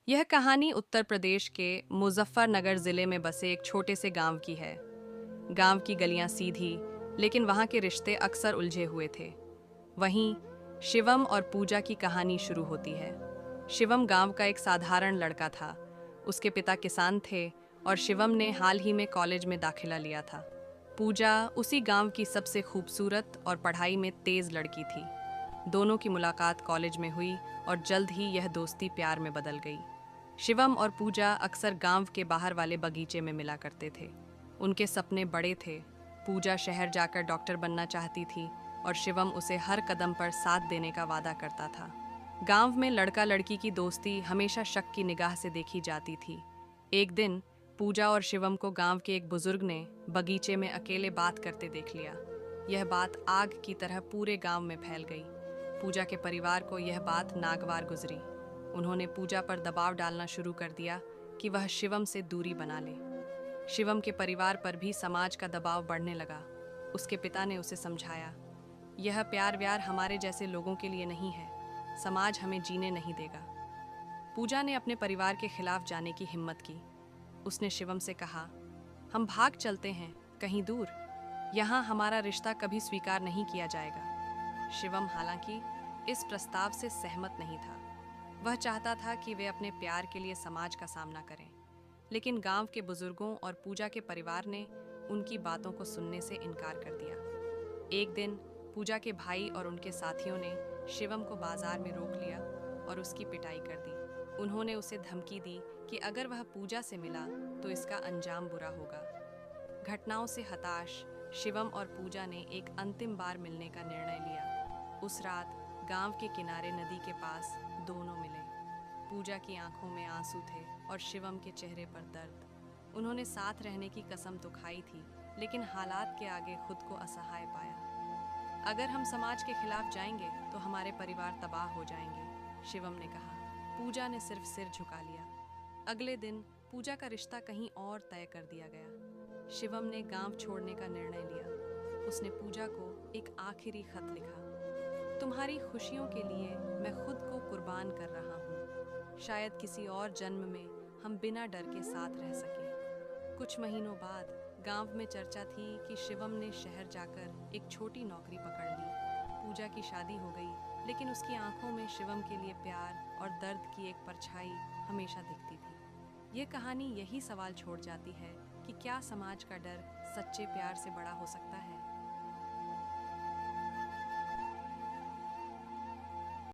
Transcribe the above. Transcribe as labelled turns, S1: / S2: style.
S1: यह कहानी उत्तर प्रदेश के मुजफ्फरनगर जिले में बसे एक छोटे से गांव की है। गांव की गलियां सीधी, लेकिन वहां के रिश्ते अक्सर उलझे हुए थे। वहीं शिवम और पूजा की कहानी शुरू होती है। शिवम गांव का एक साधारण लड़का था। उसके पिता किसान थे और शिवम ने हाल ही में कॉलेज में दाखिला लिया था। पूजा उसी गांव की सबसे खूबसूरत और पढ़ाई में तेज लड़की थी। दोनों की मुलाकात कॉलेज में हुई और जल्द ही यह दोस्ती प्यार में बदल गई। शिवम और पूजा अक्सर गांव के बाहर वाले बगीचे में मिला करते थे। उनके सपने बड़े थे। पूजा शहर जाकर डॉक्टर बनना चाहती थी और शिवम उसे हर कदम पर साथ देने का वादा करता था। गांव में लड़का लड़की की दोस्ती हमेशा शक की निगाह से देखी जाती थी। एक दिन पूजा और शिवम को गांव के एक बुजुर्ग ने बगीचे में अकेले बात करते देख लिया। यह बात आग की तरह पूरे गांव में फैल गई। पूजा के परिवार को यह बात नागवार गुजरी। उन्होंने पूजा पर दबाव डालना शुरू कर दिया कि वह शिवम से दूरी बना ले। शिवम के परिवार पर भी समाज का दबाव बढ़ने लगा। उसके पिता ने उसे समझाया, यह प्यार व्यार हमारे जैसे लोगों के लिए नहीं है, समाज हमें जीने नहीं देगा। पूजा ने अपने परिवार के खिलाफ जाने की हिम्मत की। उसने शिवम से कहा, हम भाग चलते हैं कहीं दूर, यहाँ हमारा रिश्ता कभी स्वीकार नहीं किया जाएगा। शिवम हालांकि इस प्रस्ताव से सहमत नहीं था। वह चाहता था कि वे अपने प्यार के लिए समाज का सामना करें, लेकिन गांव के बुजुर्गों और पूजा के परिवार ने उनकी बातों को सुनने से इनकार कर दिया। एक दिन पूजा के भाई और उनके साथियों ने शिवम को बाजार में रोक लिया और उसकी पिटाई कर दी। उन्होंने उसे धमकी दी कि अगर वह पूजा से मिला तो इसका अंजाम बुरा होगा। घटनाओं से हताश शिवम और पूजा ने एक अंतिम बार मिलने का निर्णय लिया। उस रात गांव के किनारे नदी के पास दोनों मिले। पूजा की आंखों में आंसू थे और शिवम के चेहरे पर दर्द। उन्होंने साथ रहने की कसम तो खाई थी, लेकिन हालात के आगे खुद को असहाय पाया। अगर हम समाज के खिलाफ जाएंगे तो हमारे परिवार तबाह हो जाएंगे, शिवम ने कहा। पूजा ने सिर्फ सिर झुका लिया। अगले दिन पूजा का रिश्ता कहीं और तय कर दिया गया। शिवम ने गांव छोड़ने का निर्णय लिया। उसने पूजा को एक आखिरी खत लिखा, तुम्हारी खुशियों के लिए मैं खुद को कुर्बान कर रहा हूँ। शायद किसी और जन्म में हम बिना डर के साथ रह सकें। कुछ महीनों बाद गांव में चर्चा थी कि शिवम ने शहर जाकर एक छोटी नौकरी पकड़ ली। पूजा की शादी हो गई, लेकिन उसकी आंखों में शिवम के लिए प्यार और दर्द की एक परछाई हमेशा दिखती थी। ये कहानी यही सवाल छोड़ जाती है कि क्या समाज का डर सच्चे प्यार से बड़ा हो सकता है।